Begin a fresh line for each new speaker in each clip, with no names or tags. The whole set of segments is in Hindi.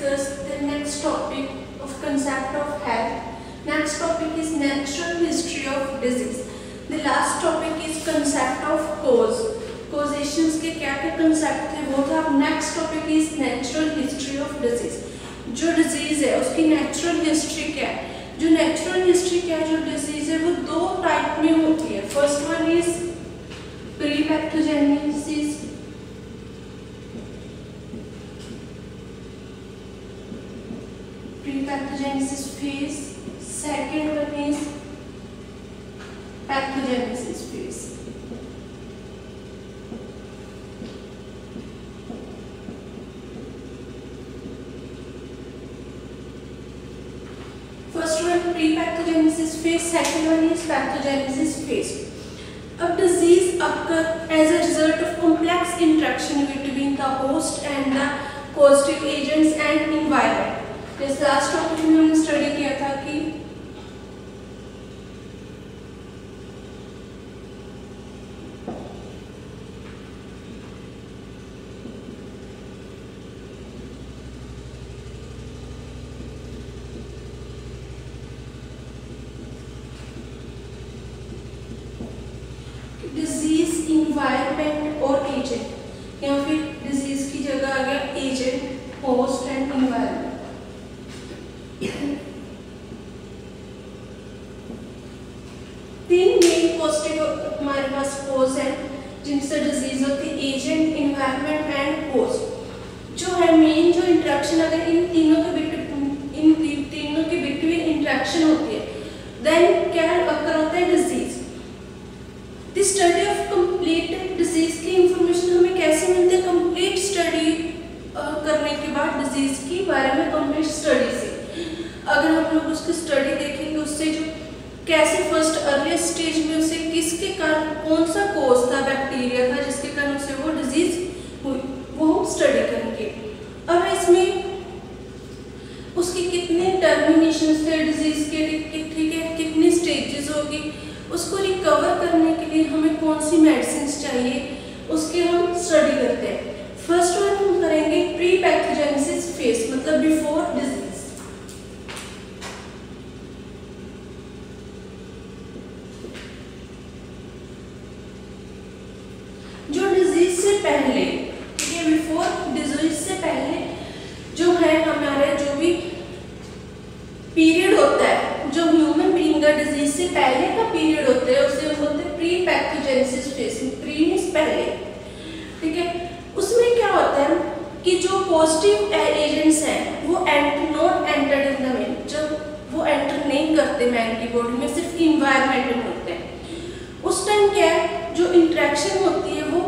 discuss the next topic of concept of health. Next topic is natural history of disease. The last topic is concept of cause. Causations के क्या क्या concept थे वो था. Next topic is natural history of disease. जो disease है उसकी natural history क्या है. जो natural history क्या है, जो disease है वो दो type में होती है. First one is pre-pathogenesis. Pre-pathogenesis phase. Second one is pathogenesis phase. First one pre-pathogenesis phase. Second one is pathogenesis phase. A disease occurs as a result of complex interaction between the host and the causative agents and environment. इस लास्ट टॉपिक में हमने स्टडी किया था कि डिजीज, इन्वायरमेंट और एजेंट. यहाँ पे डिजीज की जगह आ गया एजेंट, होस्ट एंड इन्वायरमेंट. तीन मेन पॉजिटिव हमारे पास कोज है जिनसे डिजीज होती है. Agent, environment and host. जो है मेन जो इंटरेक्शन अगर इन तीनों के बिटवीन इंटरेक्शन होती है देन क्या अकर होता है disease. The study of complete disease की इंफॉर्मेशन हमें कैसे मिलती है. कंप्लीट स्टडी करने के बाद डिजीज के बारे में कंप्लीट स्टडी से अगर हम लोग उसकी स्टडी देखेंगे उससे जो कैसे फर्स्ट अर्ली स्टेज में उसे किसके कारण कौन सा कोज था, बैक्टीरिया था जिसके कारण उसे वो डिजीज हुई, वो हम स्टडी करेंगे. अब इसमें उसके कितने टर्मिनेशन थे डिजीज के, ठीक है, कितनी स्टेजेस होगी, उसको रिकवर करने के लिए हमें कौन सी मेडिसिन चाहिए उसके हम स्टडी करते हैं. फर्स्ट वन हम करेंगे प्री पैथोजेनेसिस फेज, मतलब बिफोर डिजीज. जो डिजीज से पहले, ठीक है, बिफोर डिजीज से पहले जो है हमारे जो भी पीरियड होता है, जो ह्यूमन बीइंग का डिजीज से पहले का पीरियड होता है उसे हम बोलते हैं pre pathogenesis phase. Pre means पहले, ठीक है. उसमें क्या होता है कि जो पॉजिटिव एजेंट्स हैं वो not entered in the man, जब वो एंटर नहीं करते मैन की बॉडी में, सिर्फ इन्वायरमेंट में होते हैं. उस टाइम क्या है जो इंटरेक्शन होती है वो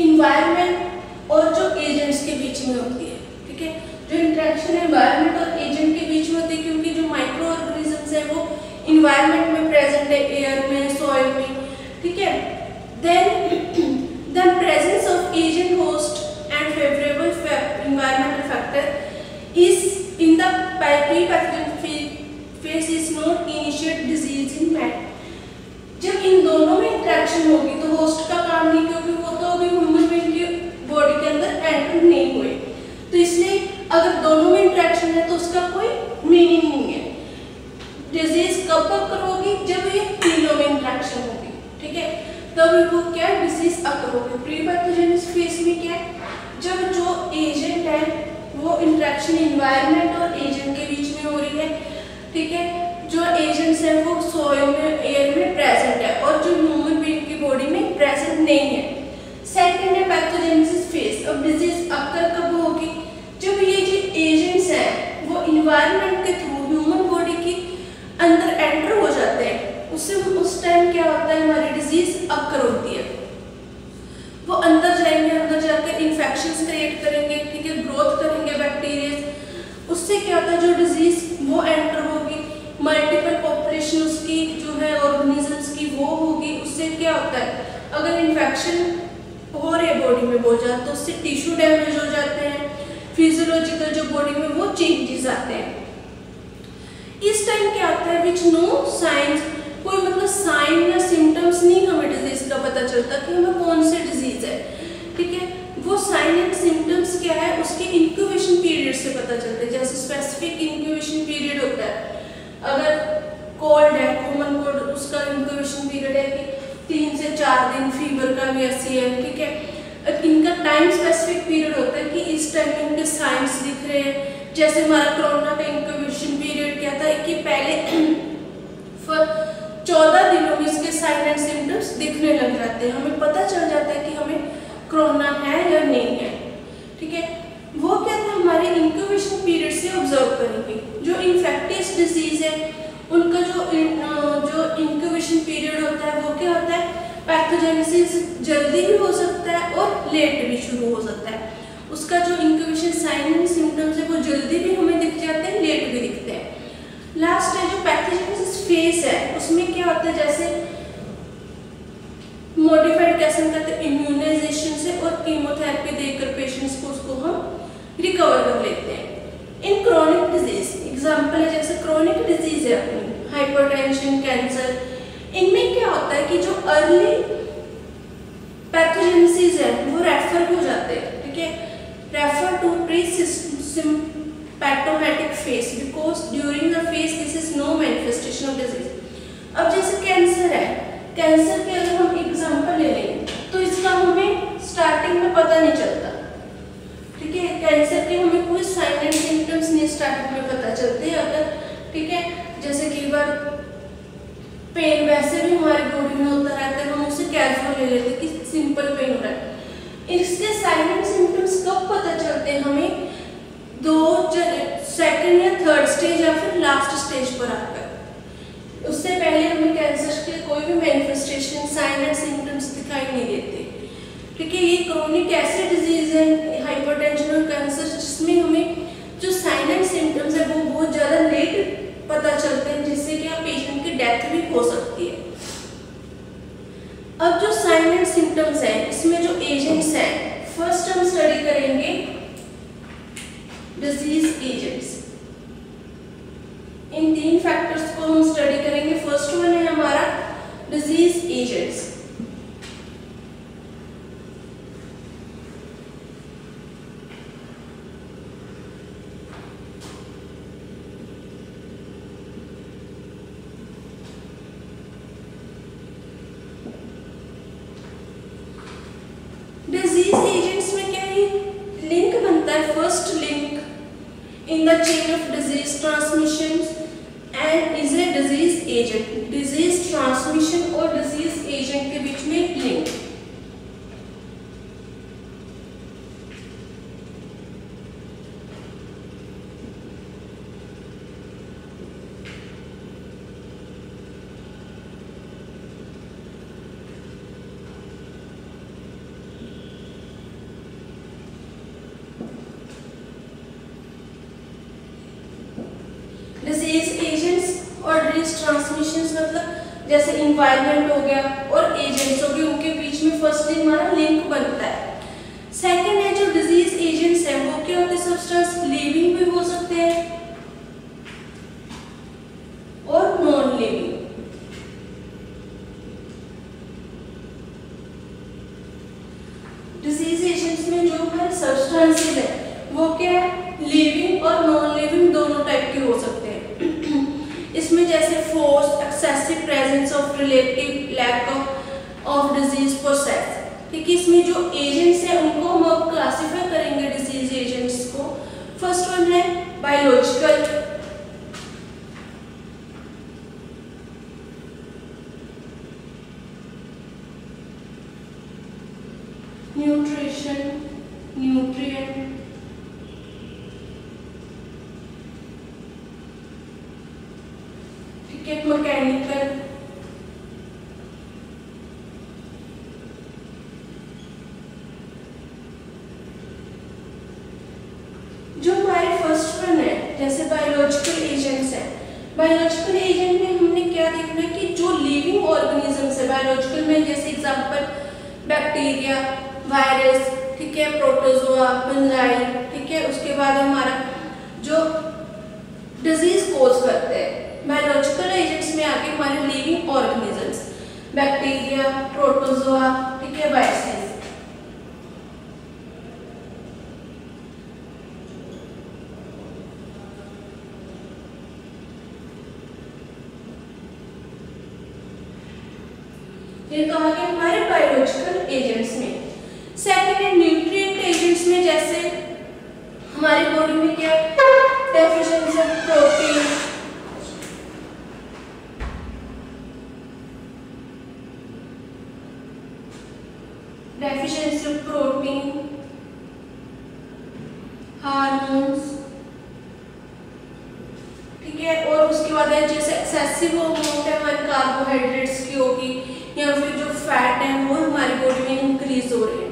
इन्वायरमेंट और जो एजेंट्स के बीच में होती है, ठीक है. जो इंटरेक्शन है इन्वायरमेंट और एजेंट के बीच में होती है क्योंकि जो माइक्रो ऑर्गेनिजम्स है वो इन्वायरमेंट में प्रेजेंट है, एयर में, सॉइल में, ठीक है. Then the presence of agent, host and favorable environmental factor is in the pre-pathogen phase is not initiate disease in man. जब इन दोनों में इंटरेक्शन होगी तो होस्ट का काम नहीं, क्योंकि वो तो अभी ह्यूमन बीइंग की बॉडी के अंदर एंटर नहीं हुए, तो इसलिए अगर दोनों में इंटरेक्शन है तो उसका कोई मीनिंग नहीं है. डिजीज कब अकर होगी जब ये तीनों में इंटरेक्शन होगी, ठीक है, तब वो क्या डिजीज अकर होगी. प्री पैथोजेनेसिस फेज में क्या है जब जो एजेंट है वो इंटरेक्शन इन्वायरमेंट और एजेंट के बीच में हो रही है, ठीक है. जो एजेंट्स हैं वो सॉइल में, एयर में प्रेजेंट है और जो ह्यूमन बीइंग की बॉडी में प्रेजेंट नहीं है. सेकंड है पैथोजेनेसिस फेज. अब डिजीज अकर कब होगी जब ये जो एजेंट्स हैं वो इन्वायरमेंट के थ्रू ह्यूमन बॉडी की अंदर एंटर हो जाते हैं. उससे उस टाइम क्या होता है हमारी डिजीज अकर होती है. वो अंदर जाएंगे, अंदर जाकर इन्फेक्शंस क्रिएट करेंगे, ठीक है, ग्रोथ करेंगे बैक्टीरिया. उससे क्या होता है जो डिजीज वो एंटर होगी, मल्टीपल पॉपुलेशन उसकी जो है ऑर्गेनिजम्स की वो होगी. उससे क्या होता है अगर इन्फेक्शन हो रहे बॉडी में बहुत ज़्यादा तो उससे टिश्यू डैमेज हो जाते हैं, फिजियोलॉजिकल जो बॉडी में वो चेंजेस आते हैं. इस टाइम क्या होता है विच नो साइंस, कोई मतलब साइन या सिम्टम्स नहीं हमें डिजीज का पता चलता कि हमें कौन से डिजीज है, ठीक है. वो साइन एंड सिम्टम्स क्या है उसके इंक्यूबेशन पीरियड से पता चलता है। जैसे स्पेसिफिक इंक्यूबेशन पीरियड होता है, अगर कोल्ड है, कॉमन कोल्ड, उसका इंक्यूबेशन पीरियड है कि 3 से 4 दिन, फीवर का भी ऐसी है, ठीक है। इनका टाइम स्पेसिफिक पीरियड होता है कि इस टाइम इनके साइंस दिख रहे हैं। जैसे हमारा कोरोना का इंक्यूबेशन पीरियड क्या था कि पहले 14 दिनों में इसके साइन एंड सिम्टम्स दिखने लग जाते हैं, हमें पता चल जाता है कि हमें कोरोना है या नहीं है, ठीक है। वो क्या था, हमारे इंक्यूबेशन पीरियड से ऑब्जर्व करेंगे। जो इन्फेक्टियस डिजीज है उनका जो इंक्यूबेशन पीरियड होता है वो क्या होता है, पैथोजेनेसिस जल्दी भी हो सकता है और लेट भी शुरू हो सकता है। उसका जो इंक्यूबेशन साइन एंड सिम्टम्स है वो जल्दी भी हमें दिख जाते हैं, लेट भी दिखते हैं। लास्ट है जो पैथोजेनेसिस फेज है, उसमें क्या होता है, जैसे मॉडिफाइड कैसे करते हैं इम्यूनाइजेशन से और कीमोथेरेपी देकर पेशेंट्स को उसको हम रिकवर कर लेते हैं। इन क्रोनिक डिजीज एग्जांपल है, जैसे क्रोनिक डिजीज है अपनी हाइपरटेंशन, कैंसर, इनमें क्या होता है कि जो अर्ली पैथोजेनेसिस है वो रेफर हो जाते हैं, ठीक है, refer to pre symptomatic phase because during the phase this is no manifestation of disease। अब जैसे कैंसर है, कैंसर के अगर हम एग्जांपल ले लें तो इसका हमें स्टार्टिंग में पता नहीं चलता, ठीक है। कैंसर के हमें कोई साइन एंड सिम्टम्स नहीं स्टार्टिंग में पता चलते अगर, ठीक है। जैसे कई बार पेन वैसे भी हमारी बॉडी में होता रहता है, हम उसे कैजुअल ले लेते कि सिंपल पेन हो रहा है। इसके साइन एंड सिम्टम्स कब पता चलते हैं हमें, 2nd या 3rd स्टेज या फिर लास्ट स्टेज पर आकर। उससे पहले हमें कैंसर के कोई भी मैनिफेस्टेशन, साइन एंड सिम्टम्स दिखाई नहीं देते, ठीक है। ये क्रोनिक ऐसी डिजीज है, हाइपरटेंशन और कैंसर, जिसमें हमें जो साइन एंड सिम्टम्स है वो बहुत ज़्यादा लेट पता चलते हैं, जिससे कि पेशेंट की डेथ भी हो सकती है। अब जो साइन एंड सिम्टम्स है इसमें जो एजेंट्स हैं, फर्स्ट हम स्टडी करेंगे डिजीज एजेंट्स। इन 3 फैक्टर्स को हम स्टडी करेंगे। फर्स्ट वन है हमारा डिजीज एजेंट्स। डिजीज एजेंट्स में क्या है, लिंक बनता है, first link in the chain of disease transmission and is a disease agent। disease transmission और disease agent के बीच में लिंक। डिजीज एजेंट्स और डिजीज ट्रांसमिशंस मतलब जैसे इन्वायरमेंट हो गया और एजेंट्स हो गए, उनके बीच में फर्स्टली हमारा लिंक बनता है। सेकंड है जो डिजीज एजेंट्स है वो क्या होते हैं, सब्सटेंस लिविंग भी हो सकते हैं और नॉन लिविंग। डिजीज एजेंट्स में जो हमारे सब्सटेंसेस है वो क्या है, लिविंग और नॉन लिविंग दोनों टाइप के हो सकते हैं। इसमें जैसे force, excessive presence of relative lack of disease process, ठीक है। इसमें जो एजेंट्स हैं उनको हम अब क्लासिफाई करेंगे डिजीज एजेंट्स को। फर्स्ट वन है बायोलॉजिकल, न्यूट्रिशन, न्यूट्रिएंट, मैकेनिकल, जो हमारे फर्स्ट वन है जैसे बायोलॉजिकल एजेंट्स है। बायोलॉजिकल एजेंट में हमने क्या देखना है कि जो लिविंग ऑर्गेनिजम्स है बायोलॉजिकल में, जैसे एग्जांपल बैक्टीरिया, वायरस, ठीक है, प्रोटोजोआ, फंजाई, ठीक है। उसके बाद हमारा जो डिजीज कोज करते हैं बायोलॉजिकल एजेंट्स में आके हमारे लिविंग ऑर्गेनिजम्स, बैक्टीरिया, प्रोटोजोआ, ठीक है, वायरसेस। ये कहा कि हमारे बायोलॉजिकल एजेंट्स में। सेकंड है न्यूट्रिएंट एजेंट्स में, जैसे हमारी बॉडी में क्या deficiency of protein, deficiency of protein, hormones, ठीक है, और उसके बाद है जैसे एक्सेसिव अमाउंट है हमारे कार्बोहाइड्रेट्स की होगी, या फिर जो फैट है वो हमारी बॉडी में इंक्रीज हो रही है।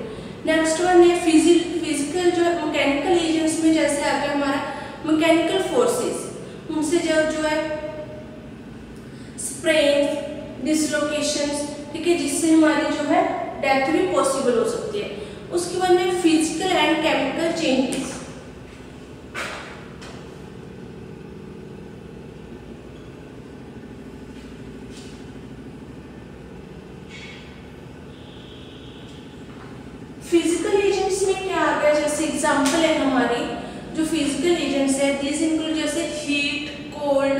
नेक्स्ट वन है फिजिकल जो मैकेनिकल एजेंट्स में, जैसे आ गया हमारा मैकेनिकल फोर्सेस, उनसे जो है स्ट्रेन, डिसलोकेशंस, ठीक है, जिससे हमारी जो है डेथ भी पॉसिबल हो सकती है। उसके बाद में physical and chemical changes, physical agents में क्या आ गया, जैसे एग्जांपल है हमारी जो फिजिकल एजेंट्स है, दिस इंक्लूड जैसे हीट, कोल्ड,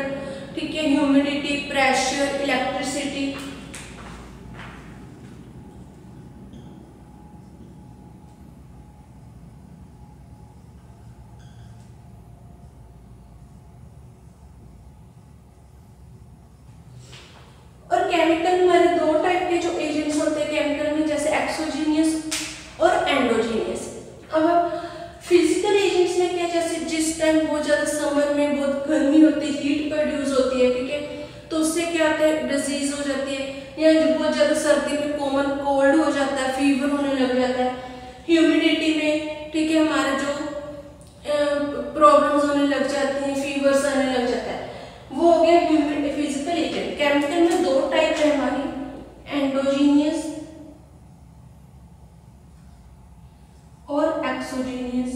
ठीक है, ह्यूमिडिटी, प्रेशर, इलेक्ट्रिसिटी, और केमिकल हमारे दो टाइप के जो एजेंट्स होते हैं केमिकल में, जैसे एक्सोजीनियस और एंडोजीनियस। अब फिजिकल एजेंट्स में क्या, जैसे जिस टाइम बहुत ज्यादा समर में बहुत गर्मी होती है, हीट प्रोड्यूस होती है, ठीक है, तो उससे क्या होता है डिजीज हो जाती है, या जो बहुत ज्यादा सर्दी में कॉमन कोल्ड हो जाता है, फीवर होने लग जाता है। ह्यूमिडिटी में, ठीक है, हमारे जो प्रॉब्लम्स होने लग जाती हैं, फीवर्स आने लग जाता है, वो हो गया फिजिकल एजेंट। केमिकल में दो टाइप है हमारी, एंडोजीनियस और एक्सोजीनियस।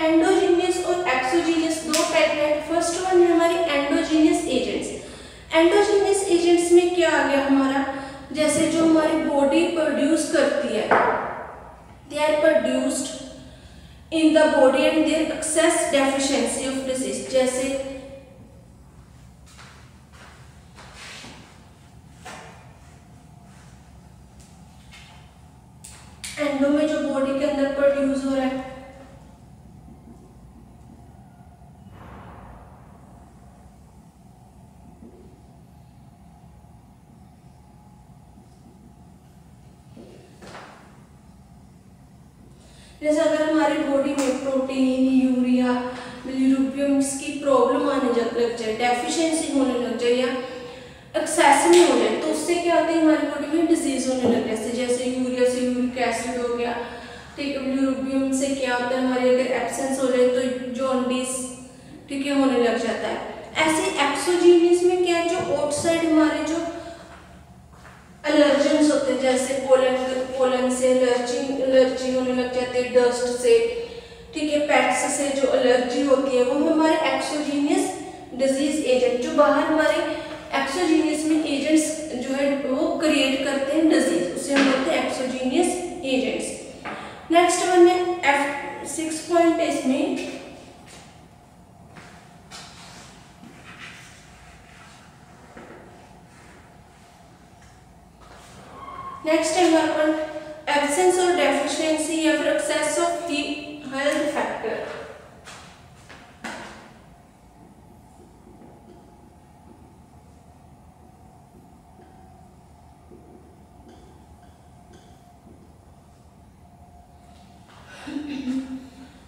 एंडोजीनियस और एक्सोजीनियस दो टाइप है। फर्स्ट वन है हमारी एंडोजीनियस एजेंट्स। एंडोजीनियस एजेंट्स में क्या आ गया हमारा, जैसे जो हमारी बॉडी प्रोड्यूस करती है, they are produced in the body and their excess deficiency of disease, जैसे एंडो में जो बॉडी के अंदर प्रोड्यूस हो रहा है, जैसे अगर हमारी बॉडी में प्रोटीन, यूरिया, बिलिरुबियम की प्रॉब्लम आने लग जाए, डेफिशिएंसी होने लग जाए या एक्सेस में हो जाए, तो उससे क्या होता है हमारी बॉडी में डिजीज होने लग जाए, जैसे यूरिया से यूरिक एसिड हो गया, ठीक है, बिलिरुबियम से क्या होता है हमारे अगर एब्सेंस हो जाए तो जॉन्डिस, ठीक है, होने लग जाता है। ऐसे एक्सोजीनियस में क्या है, जो आउटसाइड हमारे जो एलर्जेंस होते हैं, जैसे पोलन से एलर्जी होने लग जाती है, डस्ट से, ठीक है, पेट्स से जो एलर्जी होती है, वो हमारे एक्सोजीनियस डिजीज एजेंट, जो बाहर हमारे एक्सोजीनियस में एजेंट्स जो है वो क्रिएट करते हैं डिजीज, उसे हम बोलते हैं एक्सोजीनियस एजेंट्स। नेक्स्ट वन है F6 पॉइंट, इसमें नेक्स्ट है हमारे पास एब्सेंस और डेफिशिएंसी या फिर एक्सेस ऑफ हेल्थ फैक्टर।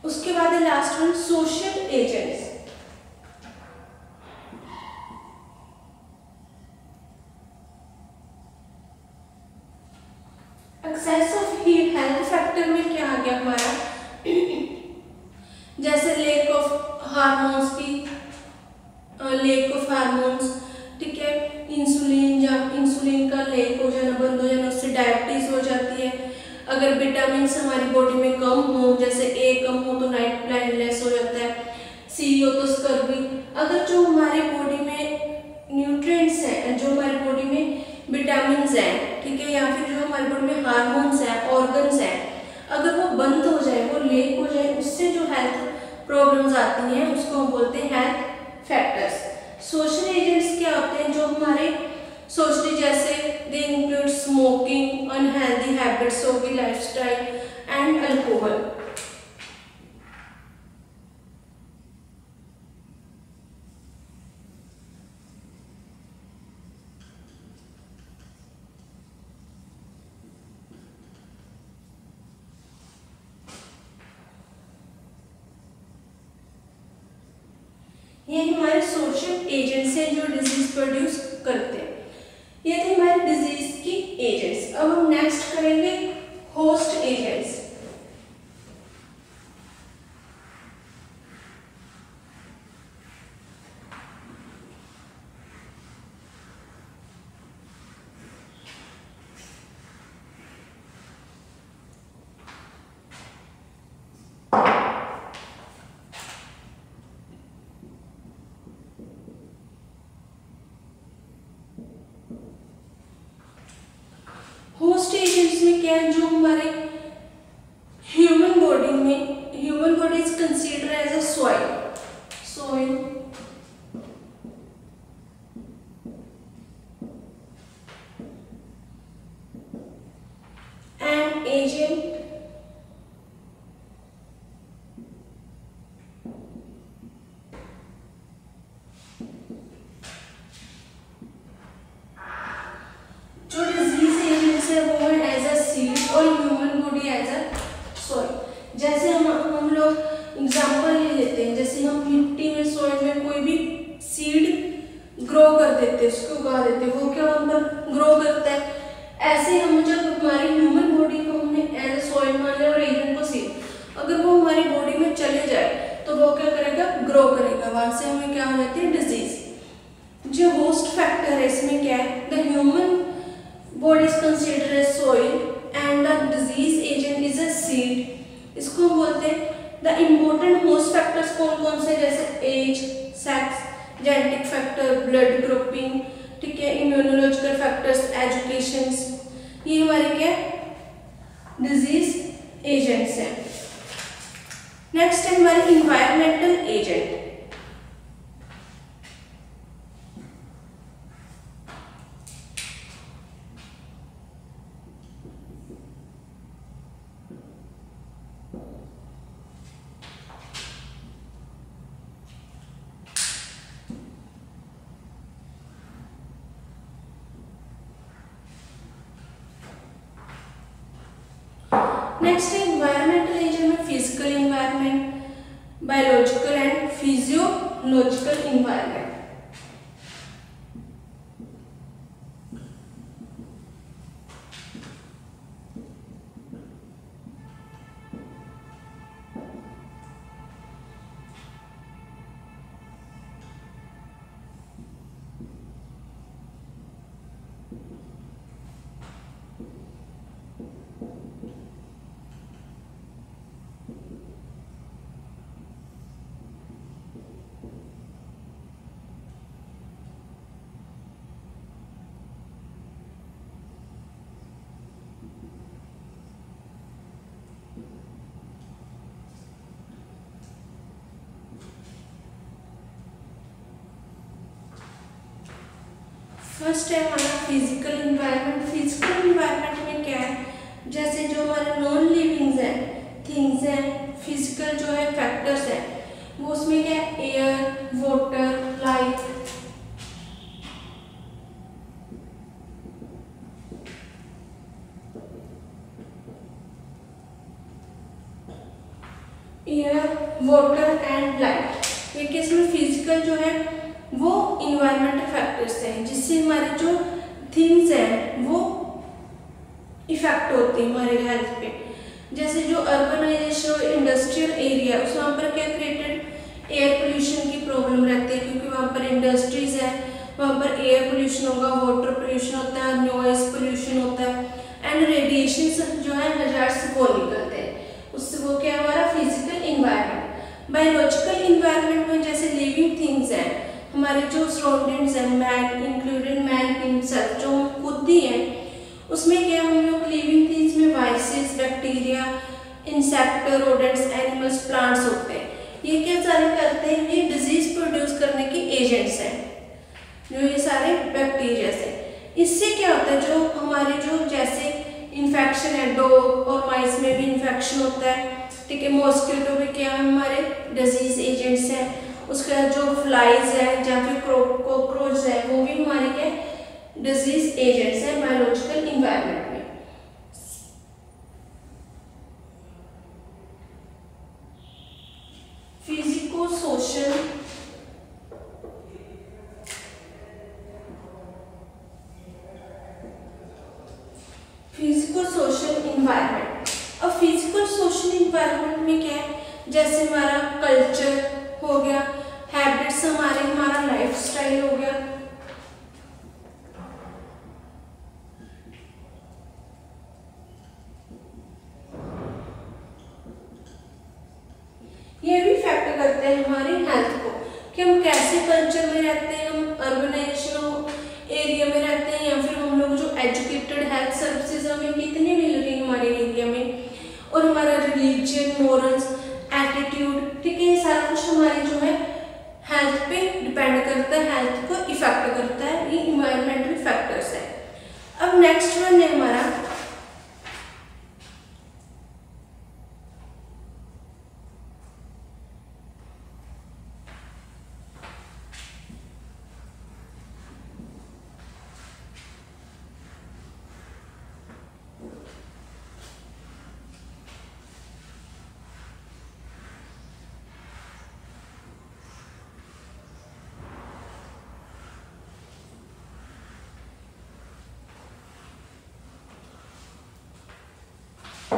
उसके बाद है last one social agents. Access of health factor में क्या आ गया हमारा, जैसे लेक ऑफ हार्मोन्स ठीक है, इंसुलिन का लेक हो जाना, बंद हो जाना, उससे डायबिटीज हो जाती है। अगर विटामिन हमारी बॉडी में कम हो, जैसे ए कम हो तो नाइट ब्लाइंडनेस हो जाता है, सी हो तो स्कर्वी। अगर जो हमारी बॉडी में न्यूट्रिएंट्स हैं, जो हमारी बॉडी में विटामिन हैं, ठीक है, या फिर जो हमारी बॉडी में हार्मोन्स हैं, ऑर्गन्स हैं, अगर वो बंद हो जाए, वो लेक हो जाए, उससे जो हेल्थ प्रॉब्लम्स आती हैं उसको हम बोलते हैं हेल्थ फैक्टर्स। सोशल एजेंट्स क्या होते हैं जो हमारे सोशली, जैसे they include smoking, unhealthy habits होगी, लाइफस्टाइल एंड अल्कोहल। ये हमारे सोशल एजेंट्स हैं जो डिजीज प्रोड्यूस करते हैं। ये थे हमारे डिजीज की एजेंट्स। अब हम नेक्स्ट करेंगे होस्ट एजेंट्स। होस्ट एजेंट्स में क्या है, जो हमारे human body is consider as a soil and agent और human body as a soil. जैसे हम लोग एग्जांपल ले लेते हैं, जैसे हम मिट्टी में, सॉइल में कोई भी सीड ग्रो कर देते हैं, उसको उगा देते हैं, वो क्या वहाँ पर ग्रो करता है। ऐसे हम जब हमारी ह्यूमन बॉडी को हमने एज अ सॉइल मान लिया और एजेंट को सीड, अगर वो हमारी बॉडी में चले जाए तो वो क्या करेगा, ग्रो करेगा, वहां से हमें क्या हो जाती है, डिजीज। जो होस्ट फैक्टर है इसमें क्या है, the human body is considered as soil and the disease agent is a seed। इसको हम बोलते हैं द इम्पोर्टेंट होस्ट फैक्टर्स कौन कौन से, जैसे age, sex, genetic factor, blood grouping, ठीक है, इम्यूनोलॉजिकल फैक्टर्स, एजुकेशन, ये हमारे क्या डिजीज एजेंट्स हैं। नेक्स्ट है हमारे इन्वायरमेंटल एजेंट। नेक्स्ट है इन्वायरमेंटल एजेंट में physical environment, biological and physiological environment. First है हमारा फिजिकल इन्वायरमेंट। फिजिकल इन्वायरमेंट में क्या है, जैसे जो हमारे नॉन लिविंग्स हैं, थिंग्स हैं, फिजिकल जो है फैक्टर्स हैं, वो उसमें क्या है, air, water, light, and light. ये किसमें फिजिकल जो है वो इन्वायरमेंटल फैक्टर्स हैं, जिससे हमारे जो थिंग्स हैं वो इफेक्ट होते हैं हमारे हेल्थ पे। जैसे जो अर्बनाइजेशन और इंडस्ट्रियल एरिया, उस वहाँ पर क्या क्रिएटेड एयर पोल्यूशन की प्रॉब्लम रहती है, क्योंकि वहाँ पर इंडस्ट्रीज है, वहाँ पर एयर पोल्यूशन होगा, वाटर पोल्यूशन होता है, नॉइज पोल्यूशन होता है एंड रेडिएशन जो है हजार्ड्स वो निकलते हैं, उससे वो क्या हमारा फिजिकल इन्वायरमेंट। बायोलॉजिकल इन्वायरमेंट में जैसे लिविंग थिंग्स हैं, हमारे जो सराउंडिंग्स हैं, मैन इंक्लूडेड मैन हिमसेल्फ, जो हम खुद ही हैं, उसमें क्या हम लोग लिविंग थिंग्स में viruses, bacteria, insect, rodents, animals, plants होते हैं। ये क्या सारे करते हैं, ये डिजीज प्रोड्यूस करने के एजेंट्स हैं। जो ये सारे बैक्टीरिया है। इससे क्या होता है, जो हमारे जो जैसे इन्फेक्शन है, डॉग और माइस में भी इन्फेक्शन होता है, ठीक है, मॉस्किटो भी क्या हमारे डिजीज एजेंट्स हैं, उसका जो फ्लाइज है या फिर कॉकरोच है वो भी हमारे क्या डिजीज एजेंट्स हैं बायोलॉजिकल इन्वायरमेंट में। Physico social environment. अब फिजिकल सोशल इन्वायरमेंट में क्या है, जैसे हमारा कल्चर हो गया, हैबिट्स हमारे, हमारा लाइफस्टाइल हो गया, ये भी इफेक्ट करते हैं हमारी हेल्थ को कि हम कैसे कल्चर में रहते हैं, हम अर्बनाइजेशन एरिया में रहते हैं या फिर हम लोग जो एजुकेटेड, हेल्थ सर्विसेज हमें कितनी मिल रही है हमारे एरिया में, और हमारा रिलीजन, मोरल्स, एटीट्यूड, ठीक है, ये सारा कुछ हमारी जो है हेल्थ पे डिपेंड करता है, हेल्थ को इफेक्ट करता है, ये इन्वायरमेंटल फैक्टर्स है। अब नेक्स्ट वन है हमारा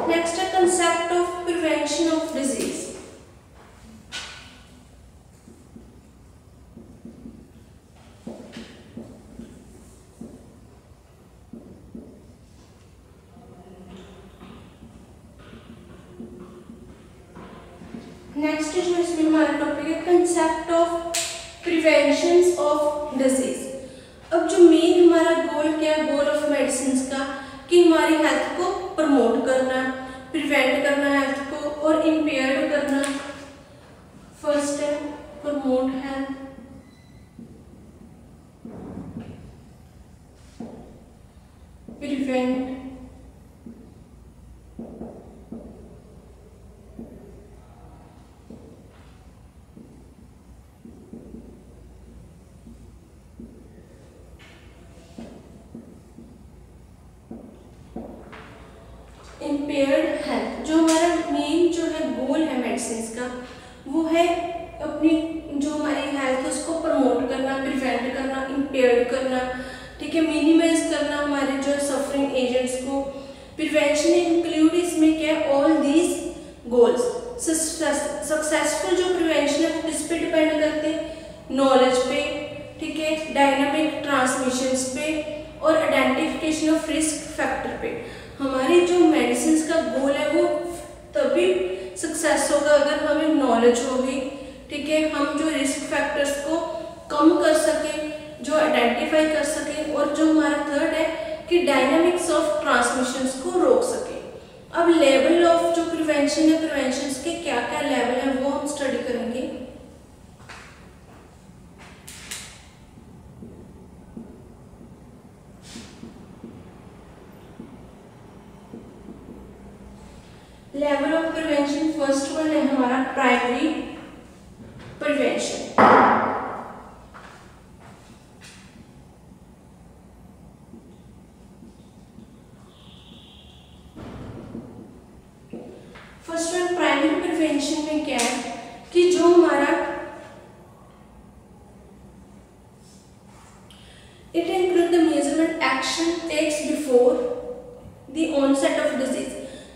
नेक्स्ट है concept of prevention of disease. Next जो इसमें हमारा टॉपिक है concept of prevention of disease. अब जो मेन हमारा गोल क्या है, गोल ऑफ मेडिसिन का, कि हमारी हेल्थ को प्रमोट करना, प्रिवेंट करना हेल्थ को, और इम्पेयर्ड करना। फर्स्ट है promote health, prevent, impaired health. जो हमारा मेन जो है गोल है मेडिसिन का, वो है अपनी जो हमारी हेल्थ है उसको प्रमोट करना, प्रिवेंट करना, इम्पेयर्ड करना, ठीक है, मिनिमाइज करना हमारे जो सफरिंग एजेंट्स को। प्रिवेंशन इंक्लूड इसमें क्या है, ऑल दीज गोल्स। सक्सेसफुल जो प्रिवेंशन है वो किस पे डिपेंड करते हैं, नॉलेज पे, ठीक है, डायनामिक ट्रांसमिशंस पे, और आइडेंटिफिकेशन ऑफ रिस्क फैक्टर पे। हमारी जो मेडिसिन का गोल है वो तभी सक्सेस होगा अगर हमें नॉलेज होगी, ठीक है, हम जो रिस्क फैक्टर्स को कम कर सकें, जो आइडेंटिफाई कर सकें, और जो हमारा थर्ड है कि डायनामिक्स ऑफ ट्रांसमिशंस को रोक सके। अब लेवल ऑफ जो प्रिवेंशन है, प्रिवेंशन के क्या क्या लेवल है वो हम स्टडी करेंगे। Level of prevention, first one है हमारा primary prevention. First one primary prevention में क्या है कि जो हमारा it include the measurement action takes before the onset of disease.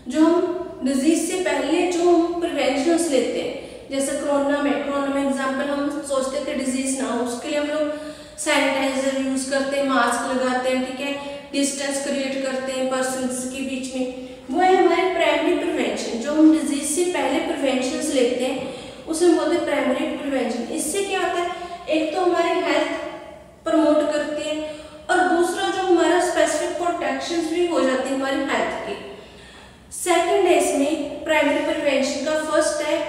जो हम डिजीज से पहले जो हम प्रिवेंशंस लेते हैं, जैसे कोरोना में एग्जांपल हम सोचते थे डिजीज ना हो, उसके लिए हम लोग सैनिटाइजर यूज करते हैं, मास्क लगाते हैं, ठीक है, डिस्टेंस क्रिएट करते हैं पर्सन्स के बीच में, वो है हमारे प्राइमरी प्रिवेंशन। जो हम डिजीज से पहले प्रिवेंशंस लेते हैं उसे बोलते हैं प्राइमरी प्रिवेंशन। इससे क्या होता है, एक तो हमारी हेल्थ प्रमोट करती है, और दूसरा जो हमारा स्पेसिफिक प्रोटेक्शन भी हो जाती है हमारी हेल्थ की। सेकंड है इसमें प्राइमरी प्रिवेंशन का, फर्स्ट है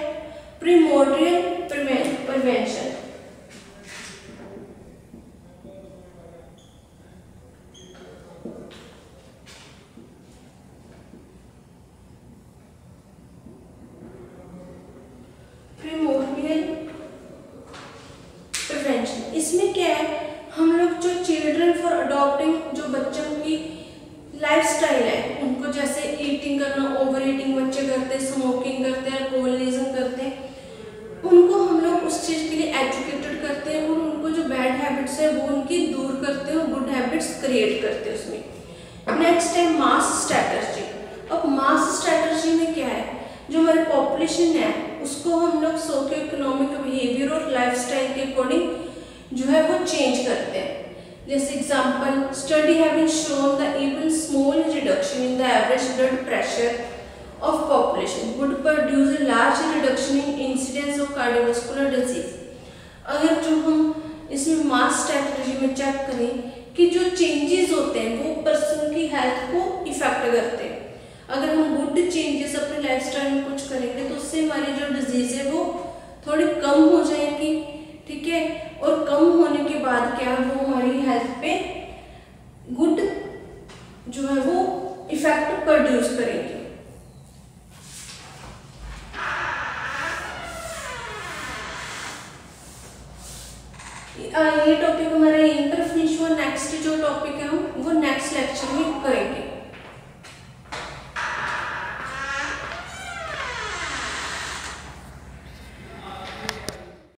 प्रिमोर्डियल प्रिवेंशन। पॉपुलेशन है उसको हम लोग सोशियो इकोनॉमिक बिहेवियर और लाइफस्टाइल के अकॉर्डिंग जो है वो चेंज करते हैं। जैसे example, study have been shown the even small reduction in the average blood pressure of population would produce a large reduction in incidence of cardiovascular disease। अगर जो हम इसमें मास स्ट्रेटजी में चेक करें कि जो चेंजेस होते हैं वो पर्सन की हेल्थ को इफेक्ट करते हैं। अगर हम गुड चेंजेस अपने लाइफस्टाइल में कुछ करेंगे तो उससे हमारी जो डिजीज है वो थोड़ी कम हो जाएगी, ठीक है। और कम होने के बाद क्या है वो हमारी हेल्थ पे गुड जो है वो इफेक्ट प्रोड्यूस करेंगे। ये टॉपिक हमारा यहीं पर फिनिश हुआ। नेक्स्ट जो टॉपिक है हम वो नेक्स्ट लेक्चर में करेंगे।